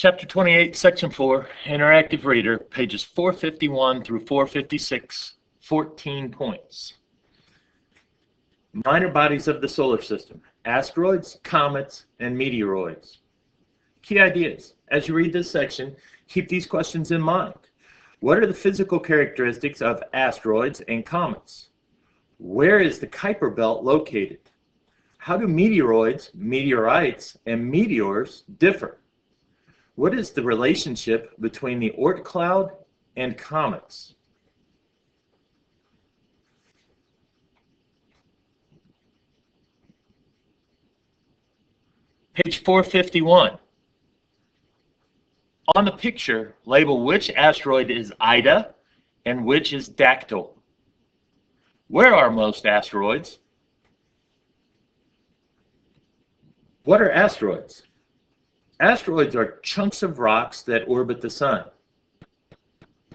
Chapter 28, Section 4, Interactive Reader, pages 451 through 456, 14 points. Minor bodies of the solar system: asteroids, comets, and meteoroids. Key ideas. As you read this section, keep these questions in mind. What are the physical characteristics of asteroids and comets? Where is the Kuiper Belt located? How do meteoroids, meteorites, and meteors differ? What is the relationship between the Oort cloud and comets? Page 451. On the picture, label which asteroid is Ida and which is Dactyl. Where are most asteroids? What are asteroids? Asteroids are chunks of rocks that orbit the sun.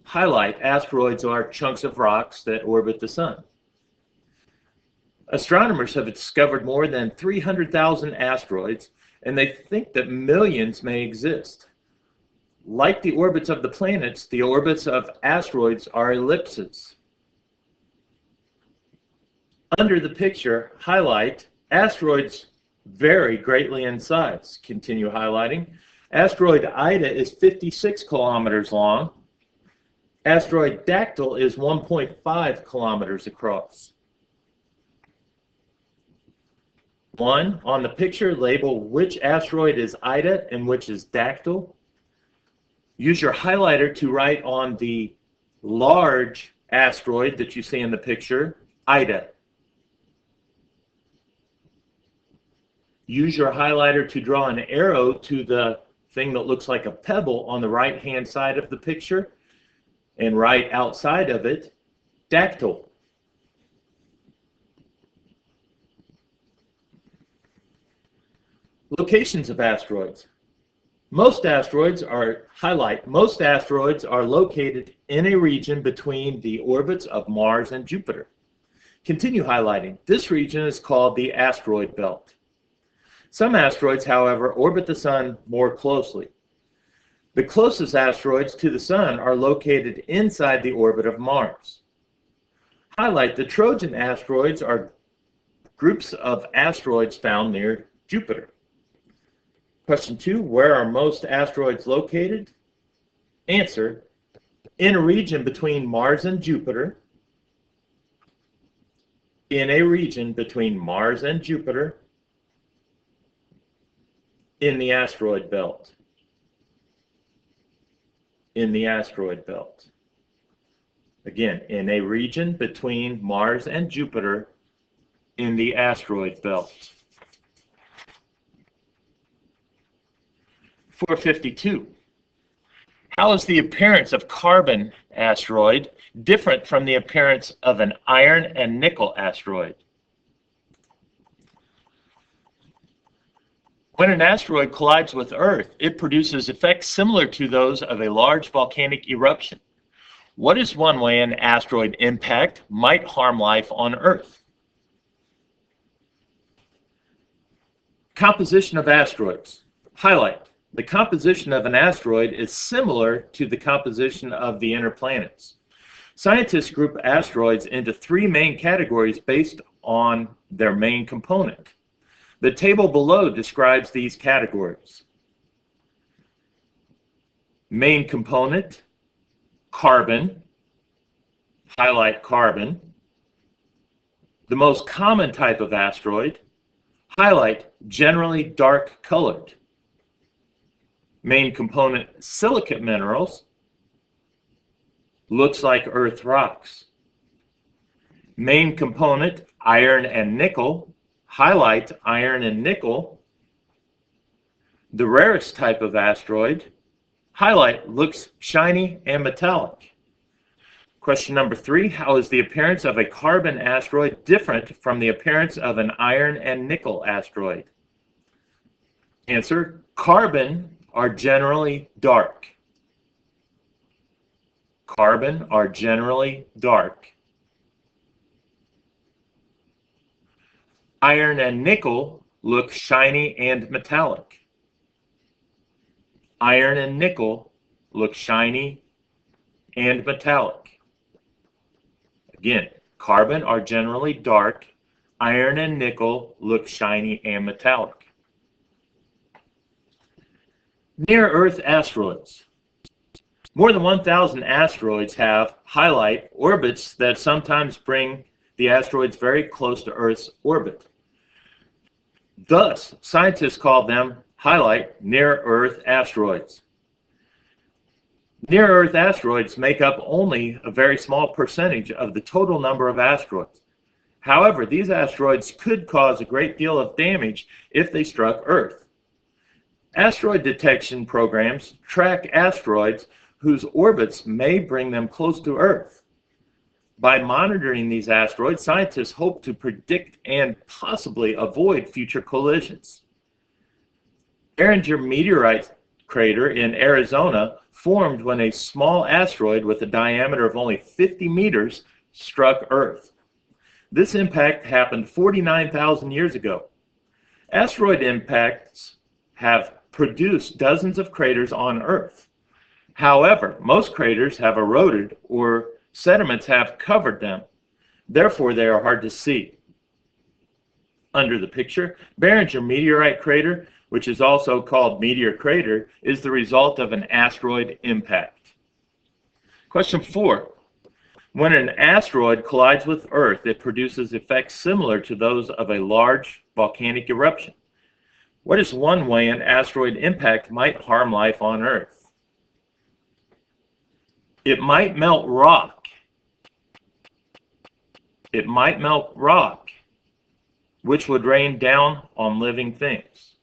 Highlight: asteroids are chunks of rocks that orbit the sun. Astronomers have discovered more than 300,000 asteroids, and they think that millions may exist. Like the orbits of the planets, the orbits of asteroids are ellipses. Under the picture, highlight: asteroids vary greatly in size. Continue highlighting. Asteroid Ida is 56 kilometers long. Asteroid Dactyl is 1.5 kilometers across. 1. On the picture, label which asteroid is Ida and which is Dactyl. Use your highlighter to write on the large asteroid that you see in the picture, Ida. Use your highlighter to draw an arrow to the thing that looks like a pebble on the right-hand side of the picture, and right outside of it, Dactyl. Locations of asteroids. Most asteroids are located in a region between the orbits of Mars and Jupiter. Continue highlighting. This region is called the asteroid belt. Some asteroids, however, orbit the sun more closely. The closest asteroids to the sun are located inside the orbit of Mars. Highlight: the Trojan asteroids are groups of asteroids found near Jupiter. Question 2, where are most asteroids located? Answer: in a region between Mars and Jupiter. In a region between Mars and Jupiter. In the asteroid belt. In the asteroid belt. Again, in a region between Mars and Jupiter, in the asteroid belt. 452. How is the appearance of carbon asteroid different from the appearance of an iron and nickel asteroid? When an asteroid collides with Earth, it produces effects similar to those of a large volcanic eruption. What is one way an asteroid impact might harm life on Earth? Composition of asteroids. Highlight: the composition of an asteroid is similar to the composition of the inner planets. Scientists group asteroids into 3 main categories based on their main component. The table below describes these categories. Main component: carbon. Highlight carbon. The most common type of asteroid. Highlight generally dark colored. Main component: silicate minerals. Looks like Earth rocks. Main component: iron and nickel. Highlight iron and nickel. The rarest type of asteroid. Highlight looks shiny and metallic. Question number 3, how is the appearance of a carbon asteroid different from the appearance of an iron and nickel asteroid? Answer: carbon are generally dark. Carbon are generally dark. Iron and nickel look shiny and metallic. Iron and nickel look shiny and metallic. Again, carbon are generally dark. Iron and nickel look shiny and metallic. Near-Earth asteroids. More than 1,000 asteroids have highlight orbits that sometimes bring the asteroids very close to Earth's orbit. Thus, scientists call them highlight near-Earth asteroids. Near-Earth asteroids make up only a very small percentage of the total number of asteroids. However, these asteroids could cause a great deal of damage if they struck Earth. Asteroid detection programs track asteroids whose orbits may bring them close to Earth. By monitoring these asteroids, scientists hope to predict and possibly avoid future collisions. Barringer meteorite crater in Arizona formed when a small asteroid with a diameter of only 50 meters struck Earth. This impact happened 49,000 years ago. Asteroid impacts have produced dozens of craters on Earth. However, most craters have eroded or sediments have covered them. Therefore, they are hard to see. Under the picture, Barringer meteorite crater, which is also called meteor crater, is the result of an asteroid impact. Question 4. When an asteroid collides with Earth, it produces effects similar to those of a large volcanic eruption. What is one way an asteroid impact might harm life on Earth? It might melt rock. It might melt rock, which would rain down on living things.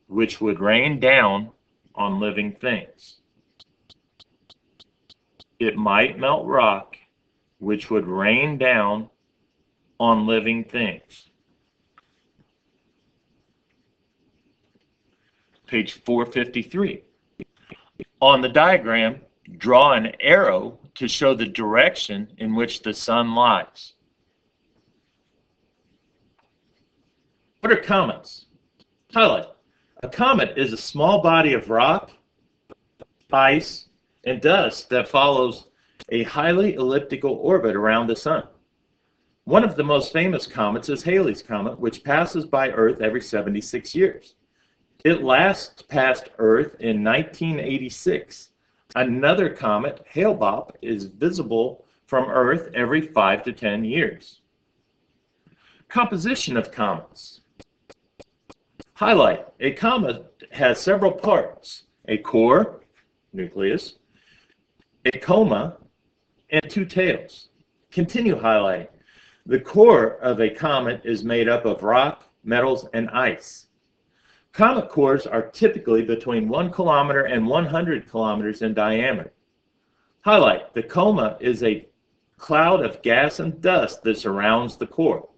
Which would rain down on living things. It might melt rock, which would rain down on living things. Page 453. On the diagram, draw an arrow to show the direction in which the sun lies. What are comets? Highlight. A comet is a small body of rock, ice, and dust that follows a highly elliptical orbit around the sun. One of the most famous comets is Halley's Comet, which passes by Earth every 76 years. It last passed Earth in 1986. Another comet, Hale-Bopp, is visible from Earth every 5 to 10 years. Composition of comets. Highlight. A comet has several parts: a core, nucleus, a coma, and two tails. Continue highlighting. The core of a comet is made up of rock, metals, and ice. Comet cores are typically between 1 kilometer and 100 kilometers in diameter. Highlight. The coma is a cloud of gas and dust that surrounds the core.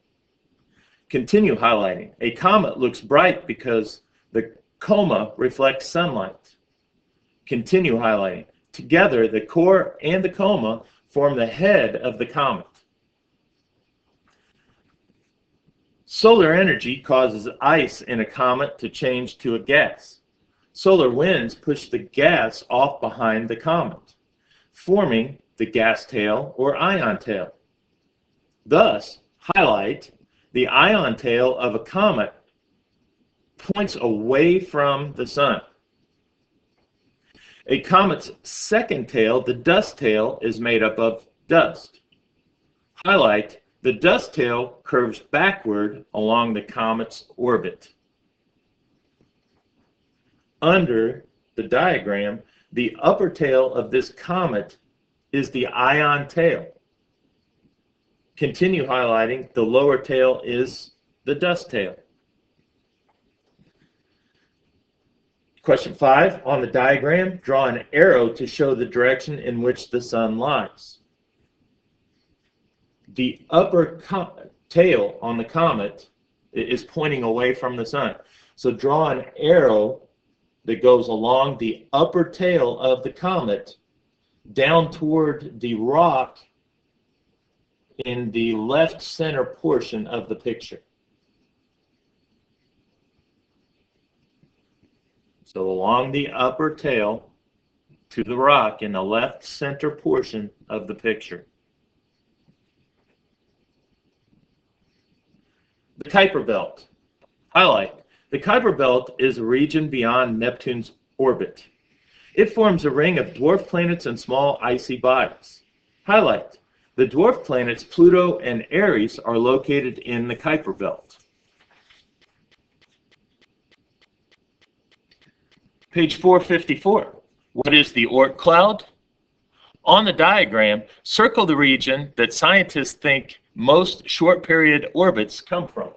Continue highlighting. A comet looks bright because the coma reflects sunlight. Continue highlighting. Together, the core and the coma form the head of the comet. Solar energy causes ice in a comet to change to a gas. Solar winds push the gas off behind the comet, forming the gas tail or ion tail. Thus, highlight. The ion tail of a comet points away from the sun. A comet's second tail, the dust tail, is made up of dust. Highlight. The dust tail curves backward along the comet's orbit. Under the diagram, the upper tail of this comet is the ion tail. Continue highlighting. The lower tail is the dust tail. Question 5. On the diagram, draw an arrow to show the direction in which the sun lies. The upper tail on the comet is pointing away from the sun. So draw an arrow that goes along the upper tail of the comet down toward the rock in the left center portion of the picture. So along the upper tail to the rock in the left center portion of the picture. The Kuiper Belt. Highlight. The Kuiper Belt is a region beyond Neptune's orbit. It forms a ring of dwarf planets and small icy bodies. Highlight. The dwarf planets Pluto and Eris are located in the Kuiper Belt. Page 454. What is the Oort cloud? On the diagram, circle the region that scientists think most short-period orbits come from.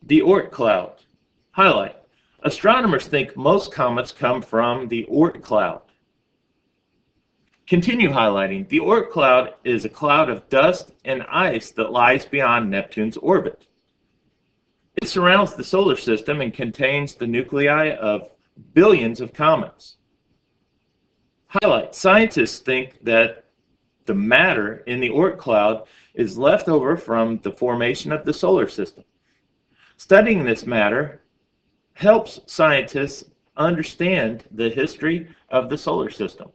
The Oort cloud. Highlight. Astronomers think most comets come from the Oort cloud. Continue highlighting. The Oort cloud is a cloud of dust and ice that lies beyond Neptune's orbit. It surrounds the solar system and contains the nuclei of billions of comets. Highlight. Scientists think that the matter in the Oort cloud is left over from the formation of the solar system. Studying this matter helps scientists understand the history of the solar system.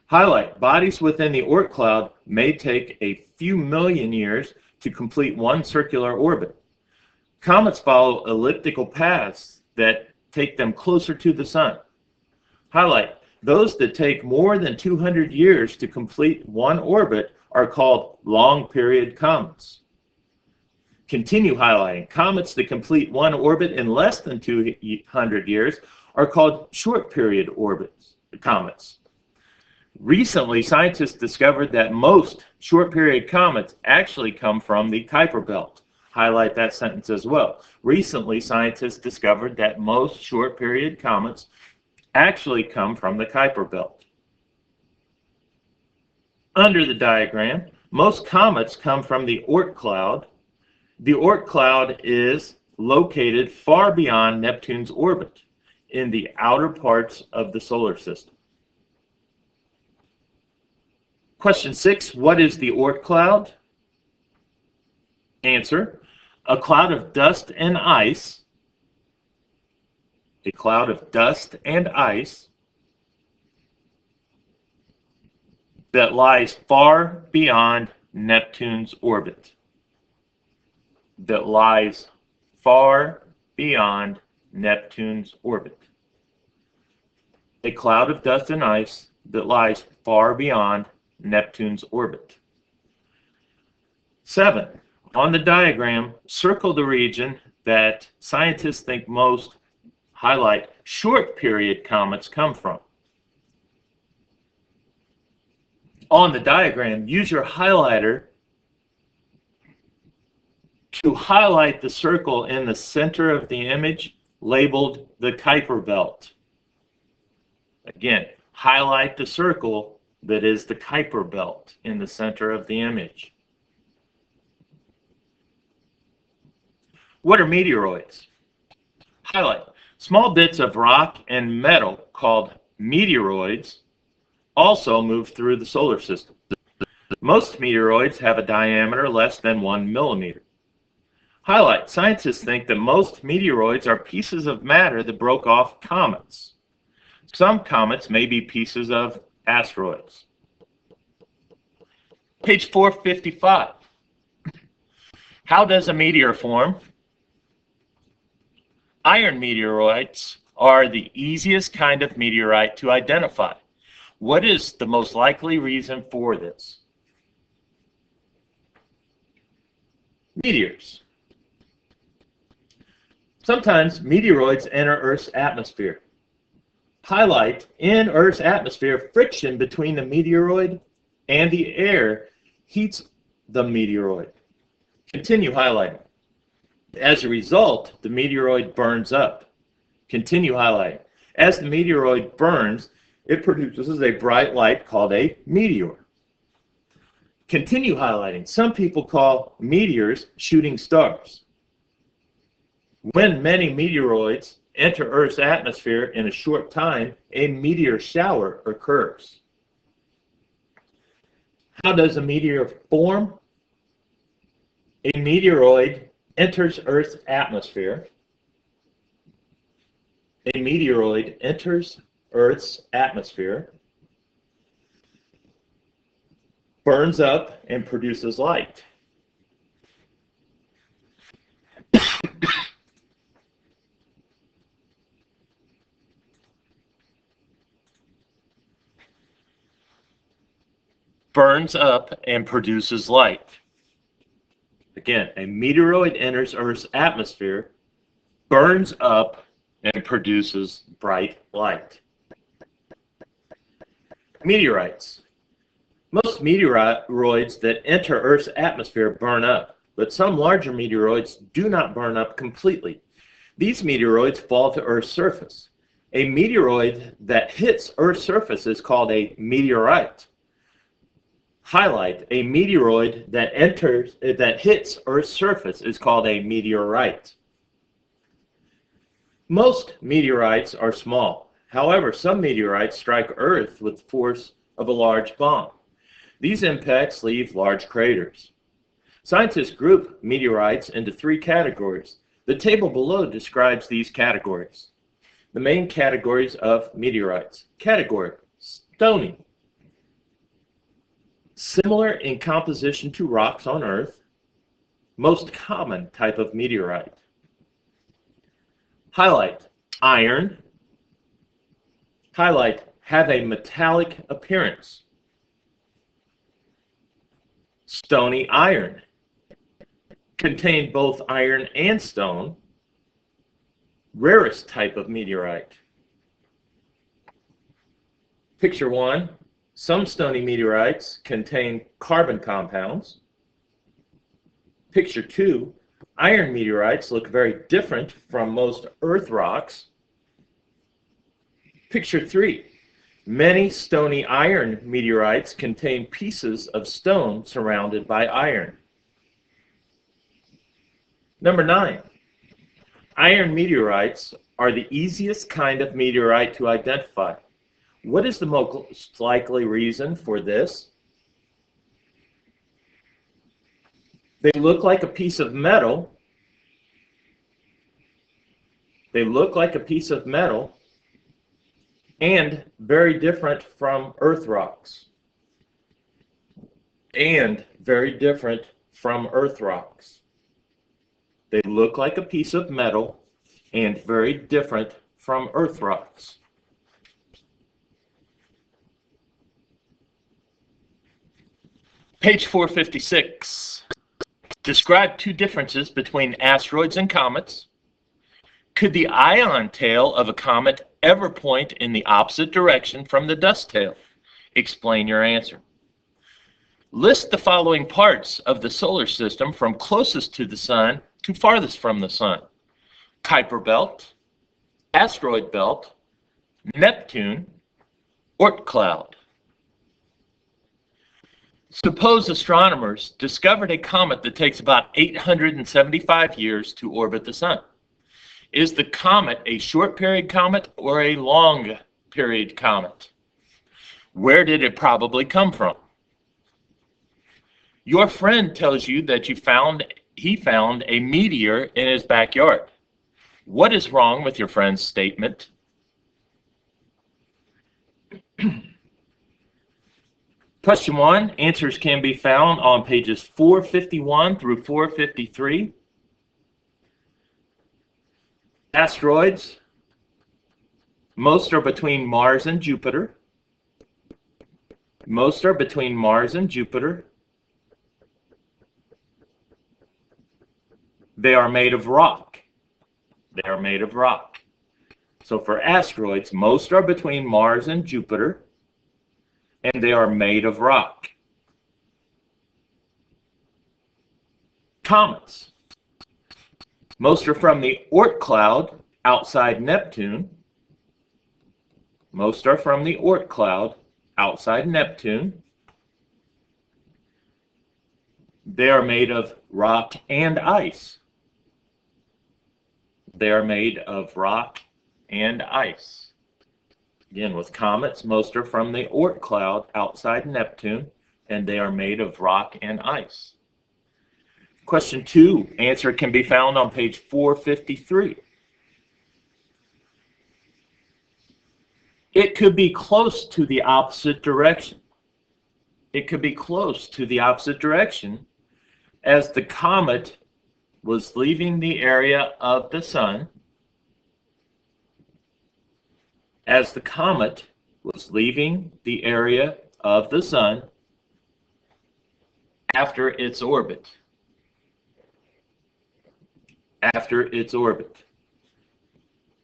Highlight. Bodies within the Oort cloud may take a few million years to complete one circular orbit. Comets follow elliptical paths that take them closer to the sun. Highlight. Those that take more than 200 years to complete one orbit are called long-period comets. Continue highlighting. Comets that complete one orbit in less than 200 years are called short-period comets. Recently, scientists discovered that most short-period comets actually come from the Kuiper Belt. Highlight that sentence as well. Recently, scientists discovered that most short-period comets actually come from the Kuiper Belt. Under the diagram, most comets come from the Oort cloud. The Oort cloud is located far beyond Neptune's orbit in the outer parts of the solar system. Question 6, what is the Oort cloud? Answer, a cloud of dust and ice. A cloud of dust and ice that lies far beyond Neptune's orbit. That lies far beyond Neptune's orbit. A cloud of dust and ice that lies far beyond Neptune's orbit. 7. On the diagram, circle the region that scientists think most highlight short-period comets come from. On the diagram, use your highlighter to highlight the circle in the center of the image labeled the Kuiper Belt. Again, highlight the circle that is the Kuiper Belt in the center of the image. What are meteoroids? Highlight. Small bits of rock and metal called meteoroids also move through the solar system. Most meteoroids have a diameter less than 1 millimeter. Highlight. Scientists think that most meteoroids are pieces of matter that broke off comets. Some comets may be pieces of asteroids. Page 455. How does a meteor form? Iron meteorites are the easiest kind of meteorite to identify. What is the most likely reason for this? Meteors. Sometimes meteoroids enter Earth's atmosphere. Highlight, in Earth's atmosphere, friction between the meteoroid and the air heats the meteoroid. Continue highlighting. As a result, the meteoroid burns up. Continue highlighting. As the meteoroid burns, it produces a bright light called a meteor. Continue highlighting. Some people call meteors shooting stars. When many meteoroids enter Earth's atmosphere in a short time, a meteor shower occurs. How does a meteor form? A meteoroid enters Earth's atmosphere. A meteoroid enters Earth's atmosphere, burns up, and produces light. Burns up and produces light. Again, a meteoroid enters Earth's atmosphere, burns up, and produces bright light. Meteorites. Most meteoroids that enter Earth's atmosphere burn up, but some larger meteoroids do not burn up completely. These meteoroids fall to Earth's surface. A meteoroid that hits Earth's surface is called a meteorite. Highlight: a meteoroid that hits Earth's surface is called a meteorite. Most meteorites are small. However, some meteorites strike Earth with the force of a large bomb. These impacts leave large craters. Scientists group meteorites into three categories. The table below describes these categories. The main categories of meteorites. Category: stony. Similar in composition to rocks on Earth. Most common type of meteorite. Highlight: iron. Highlight: have a metallic appearance. Stony iron. Contain both iron and stone. Rarest type of meteorite. Picture 1. Some stony meteorites contain carbon compounds. Picture 2. Iron meteorites look very different from most Earth rocks. Picture 3. Many stony iron meteorites contain pieces of stone surrounded by iron. Number 9. Iron meteorites are the easiest kind of meteorite to identify. What is the most likely reason for this? They look like a piece of metal. They look like a piece of metal and very different from Earth rocks. And very different from Earth rocks. They look like a piece of metal and very different from Earth rocks. Page 456. Describe two differences between asteroids and comets. Could the ion tail of a comet ever point in the opposite direction from the dust tail? Explain your answer. List the following parts of the solar system from closest to the sun to farthest from the sun. Kuiper belt, asteroid belt, Neptune, Oort cloud. Suppose astronomers discovered a comet that takes about 875 years to orbit the sun. Is the comet a short period comet or a long period comet? Where did it probably come from? Your friend tells you that he found a meteor in his backyard. What is wrong with your friend's statement? Question 1, answers can be found on pages 451 through 453. Asteroids. Most are between Mars and Jupiter. Most are between Mars and Jupiter. They are made of rock. They are made of rock. So for asteroids, most are between Mars and Jupiter, and they are made of rock. Comets. Most are from the Oort cloud outside Neptune. Most are from the Oort cloud outside Neptune. They are made of rock and ice. They are made of rock and ice. Again, with comets, most are from the Oort cloud outside Neptune, and they are made of rock and ice. Question 2, answer can be found on page 453. It could be close to the opposite direction. It could be close to the opposite direction as the comet was leaving the area of the sun. As the comet was leaving the area of the sun after its orbit. After its orbit.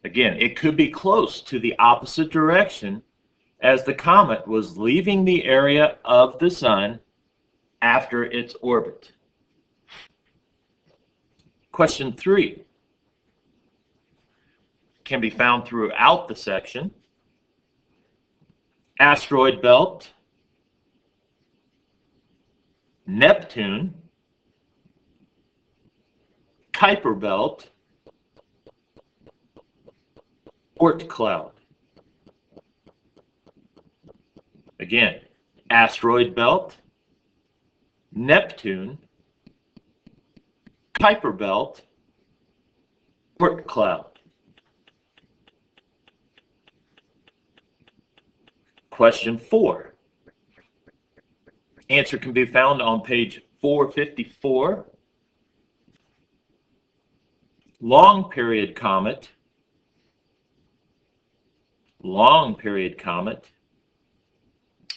Again, it could be close to the opposite direction as the comet was leaving the area of the sun after its orbit. Question 3 can be found throughout the section. Asteroid belt, Neptune, Kuiper belt, Oort cloud. Again, asteroid belt, Neptune, Kuiper belt, Oort cloud. Question 4. Answer can be found on page 454. Long period comet. Long period comet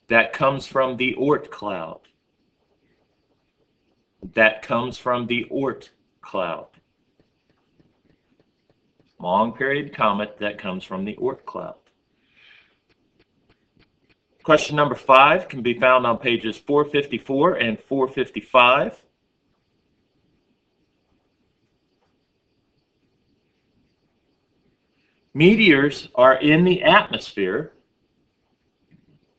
that comes from the Oort cloud. That comes from the Oort cloud. Long period comet that comes from the Oort cloud. Question number 5 can be found on pages 454 and 455. Meteors are in the atmosphere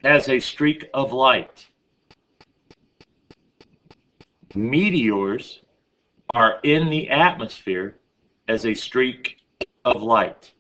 as a streak of light. Meteors are in the atmosphere as a streak of light.